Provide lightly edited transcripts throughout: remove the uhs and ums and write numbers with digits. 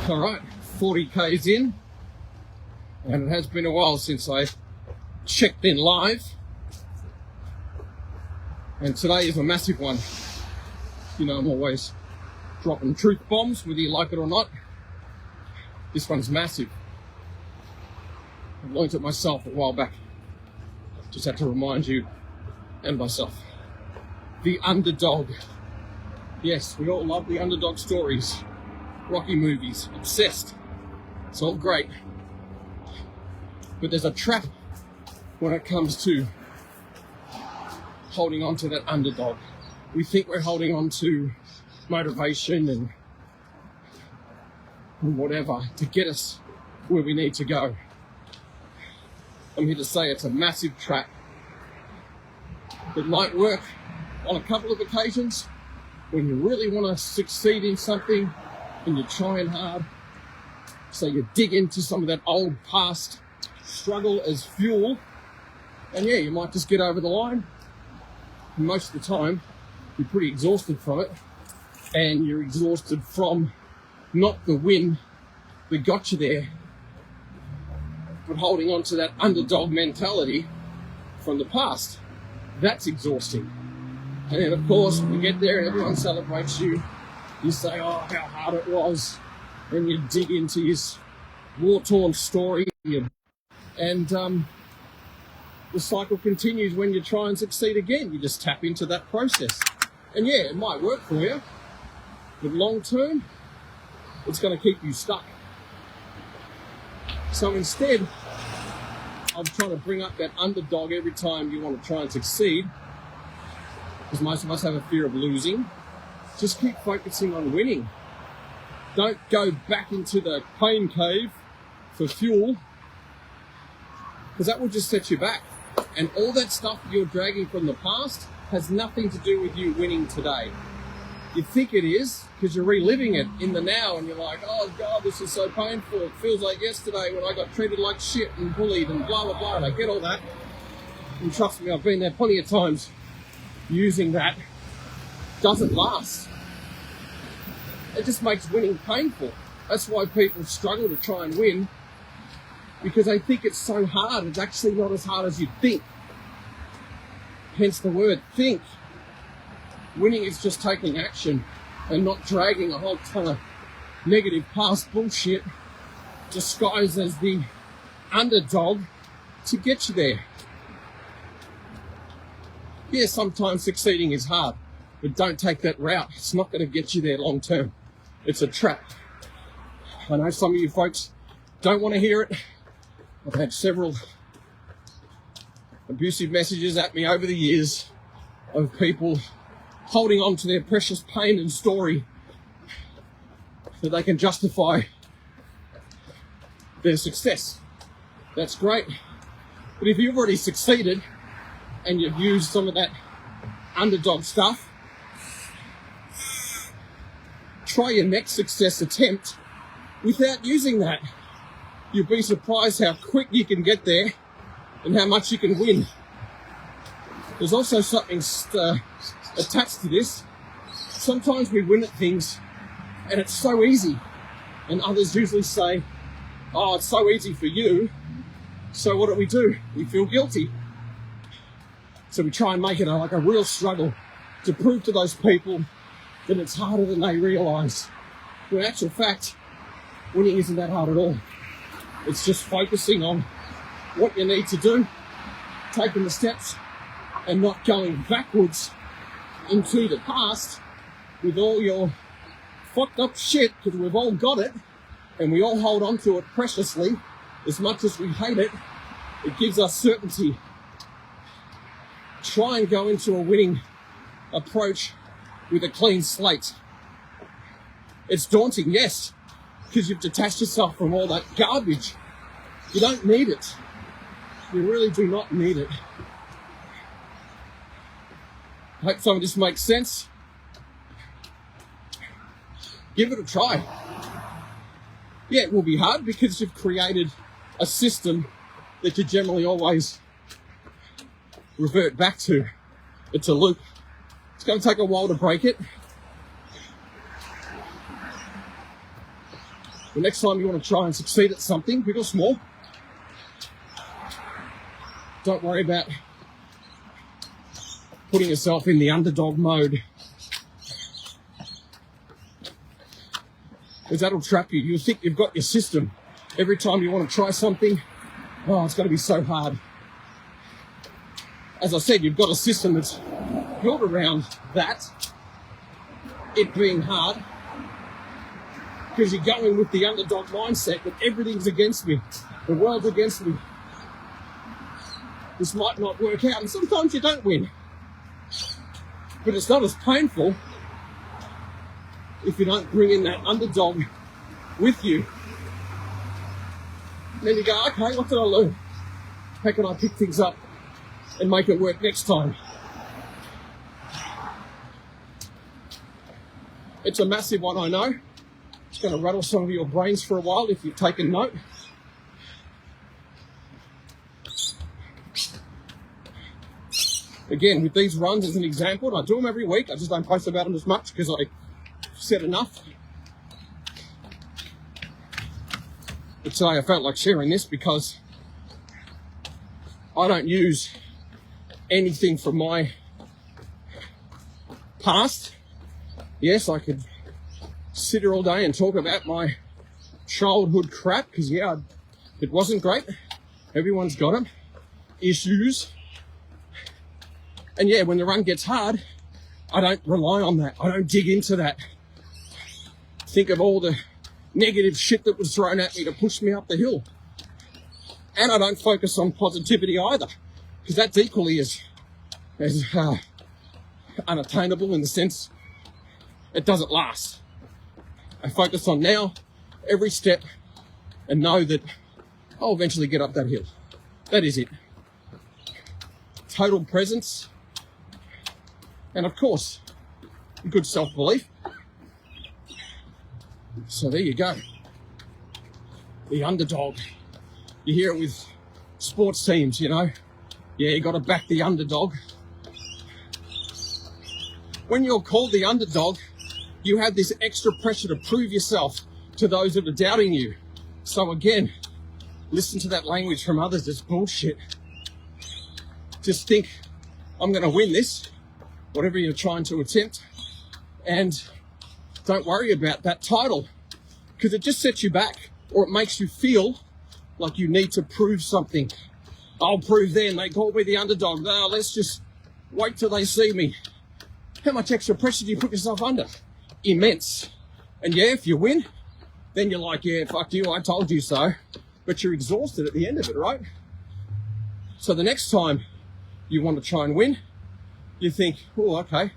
All right, 40 Ks in, and it has been a while since I checked in live, and today is a massive one. You know, I'm always dropping truth bombs, whether you like it or not. This one's massive. I learned it myself a while back. Just had to remind you and myself. The Underdog. Yes, we all love the Underdog stories. Rocky movies, obsessed. It's all great. But there's a trap when it comes to holding on to that underdog. We think we're holding on to motivation and whatever to get us where we need to go. I'm here to say it's a massive trap. It might work on a couple of occasions when you really want to succeed in something and you're trying hard. So you dig into some of that old past struggle as fuel, and yeah, you might just get over the line. Most of the time, you're pretty exhausted from it, and you're exhausted from not the win that got you there, but holding on to that underdog mentality from the past. That's exhausting. And then, of course, you get there and everyone celebrates you. You say, oh, how hard it was. And you dig into his war-torn story. And the cycle continues when you try and succeed again. You just tap into that process. And yeah, it might work for you. But long term, it's going to keep you stuck. So instead of trying to bring up that underdog every time you want to try and succeed, because most of us have a fear of losing, just keep focusing on winning. Don't go back into the pain cave for fuel, because that will just set you back. And all that stuff you're dragging from the past has nothing to do with you winning today. You think it is, because you're reliving it in the now, and you're like, oh God, this is so painful. It feels like yesterday when I got treated like shit and bullied and blah, blah, blah. And I get all that. And trust me, I've been there plenty of times. Using that doesn't last. It just makes winning painful. That's why people struggle to try and win, because they think it's so hard. It's actually not as hard as you think. Hence the word think. Winning is just taking action and not dragging a whole ton of negative past bullshit disguised as the underdog to get you there. Yeah, sometimes succeeding is hard, but don't take that route. It's not going to get you there long term. It's a trap. I know some of you folks don't want to hear it. I've had several abusive messages at me over the years of people holding on to their precious pain and story so they can justify their success. That's great. But if you've already succeeded and you've used some of that underdog stuff, try your next success attempt without using that. You'll be surprised how quick you can get there and how much you can win. There's also something attached to this. Sometimes we win at things and it's so easy, and others usually say, oh, it's so easy for you, so what do? We feel guilty. So we try and make it like a real struggle to prove to those people that it's harder than they realise. But in actual fact, winning isn't that hard at all. It's just focusing on what you need to do, taking the steps, and not going backwards into the past with all your fucked up shit, because we've all got it, and we all hold on to it preciously. As much as we hate it, it gives us certainty. Try and go into a winning approach with a clean slate. It's daunting, yes, because you've detached yourself from all that garbage. You don't need it. You really do not need it. I hope some of this makes sense. Give it a try. Yeah, it will be hard because you've created a system that you generally always revert back to. It's a loop. It's going to take a while to break it. The next time you want to try and succeed at something, big or small, don't worry about putting yourself in the underdog mode, because that'll trap you. You'll think you've got your system. Every time you want to try something, oh, it's going to be so hard. As I said, you've got a system that's built around that, it being hard, because you're going with the underdog mindset that everything's against me, the world's against me. This might not work out, and sometimes you don't win. But it's not as painful if you don't bring in that underdog with you. And then you go, okay, what did I learn? How can I pick things up and make it work next time? It's a massive one, I know. It's going to rattle some of your brains for a while if you've taken note. Again, with these runs as an example, I do them every week. I just don't post about them as much because I said enough. But today I felt like sharing this because I don't use anything from my past. Yes, I could sit here all day and talk about my childhood crap because, yeah, it wasn't great. Everyone's got them. Issues. And yeah, when the run gets hard, I don't rely on that. I don't dig into that. Think of all the negative shit that was thrown at me to push me up the hill. And I don't focus on positivity either, because that's equally as unattainable in the sense it doesn't last. I focus on now, every step, and know that I'll eventually get up that hill. That is it. Total presence. And of course, good self-belief. So there you go. The underdog. You hear it with sports teams, you know. Yeah, you got to back the underdog. When you're called the underdog, you have this extra pressure to prove yourself to those that are doubting you. So again, listen to that language from others. It's bullshit. Just think, I'm going to win this, whatever you're trying to attempt, and don't worry about that title, because it just sets you back, or it makes you feel like you need to prove something. I'll prove them. They call me the underdog. No, let's just wait till they see me. How much extra pressure do you put yourself under? Immense. And yeah, if you win, then you're like, yeah, fuck you, I told you so. But you're exhausted at the end of it, right? So the next time you want to try and win, you think, oh, okay,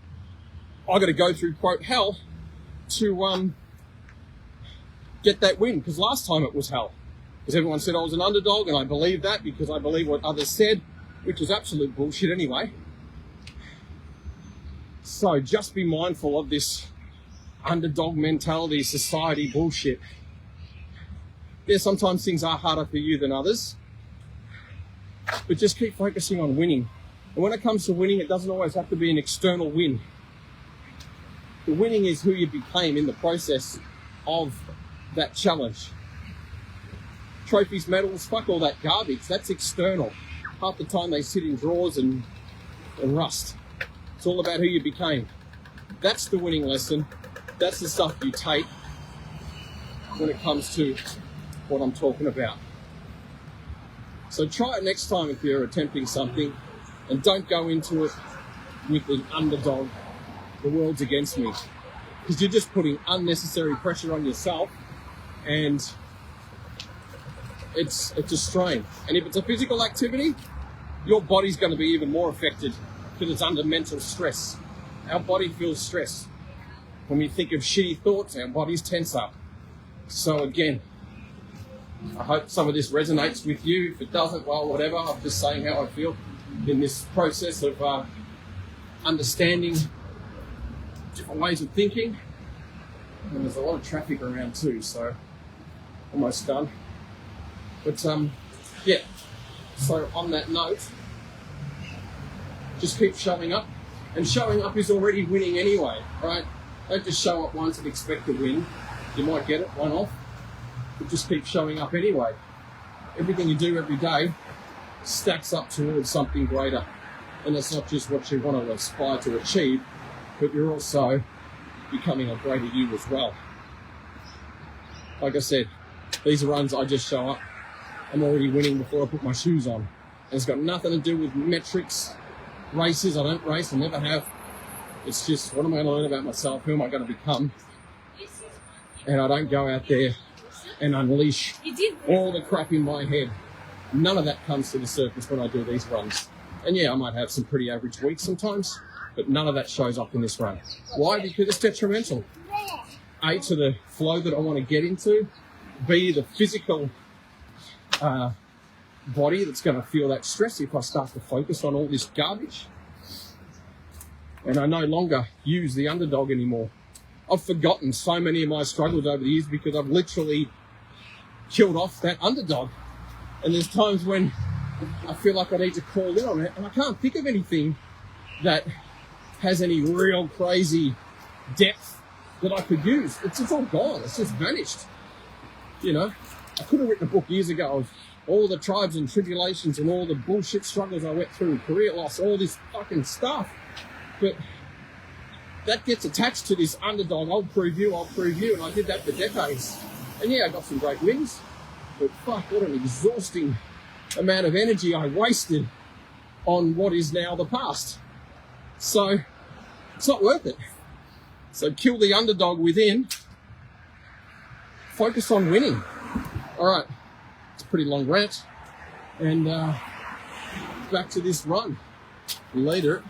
I got to go through, quote, hell to get that win. Because last time it was hell. Because everyone said I was an underdog, and I believed that because I believe what others said, which was absolute bullshit anyway. So just be mindful of this underdog mentality, society bullshit. Yeah, sometimes things are harder for you than others, but just keep focusing on winning. And when it comes to winning, it doesn't always have to be an external win. The winning is who you became in the process of that challenge. Trophies, medals, fuck all that garbage. That's external. Half the time they sit in drawers and rust. It's all about who you became. That's the winning lesson. That's the stuff you take when it comes to what I'm talking about. So try it next time if you're attempting something, and don't go into it with the underdog, the world's against me, because you're just putting unnecessary pressure on yourself, and it's a strain. And if it's a physical activity, your body's going to be even more affected because it's under mental stress. Our body feels stress. When we think of shitty thoughts, our bodies tense up. So again, I hope some of this resonates with you. If it doesn't, well, whatever. I'm just saying how I feel in this process of understanding different ways of thinking. And there's a lot of traffic around too, so almost done. But yeah, so on that note, just keep showing up. And showing up is already winning anyway, right? Don't just show up once and expect to win. You might get it one off, but just keep showing up anyway. Everything you do every day stacks up towards something greater. And it's not just what you want to aspire to achieve, but you're also becoming a greater you as well. Like I said, these runs, I just show up. I'm already winning before I put my shoes on. And it's got nothing to do with metrics, races. I don't race, I never have. It's just, what am I going to learn about myself? Who am I going to become? And I don't go out there and unleash all the crap in my head. None of that comes to the surface when I do these runs. And yeah, I might have some pretty average weeks sometimes, but none of that shows up in this run. Why? Because it's detrimental. A, to the flow that I want to get into. B, the physical body that's going to feel that stress if I start to focus on all this garbage. And I no longer use the underdog anymore. I've forgotten so many of my struggles over the years because I've literally killed off that underdog. And there's times when I feel like I need to call in on it, and I can't think of anything that has any real crazy depth that I could use. It's all gone. It's just vanished. You know, I could have written a book years ago of all the tribes and tribulations and all the bullshit struggles I went through, career loss, all this fucking stuff. But that gets attached to this underdog. I'll prove you, and I did that for decades. And yeah, I got some great wins, but fuck, what an exhausting amount of energy I wasted on what is now the past. So it's not worth it. So kill the underdog within. Focus on winning. All right, it's a pretty long rant, and back to this run later.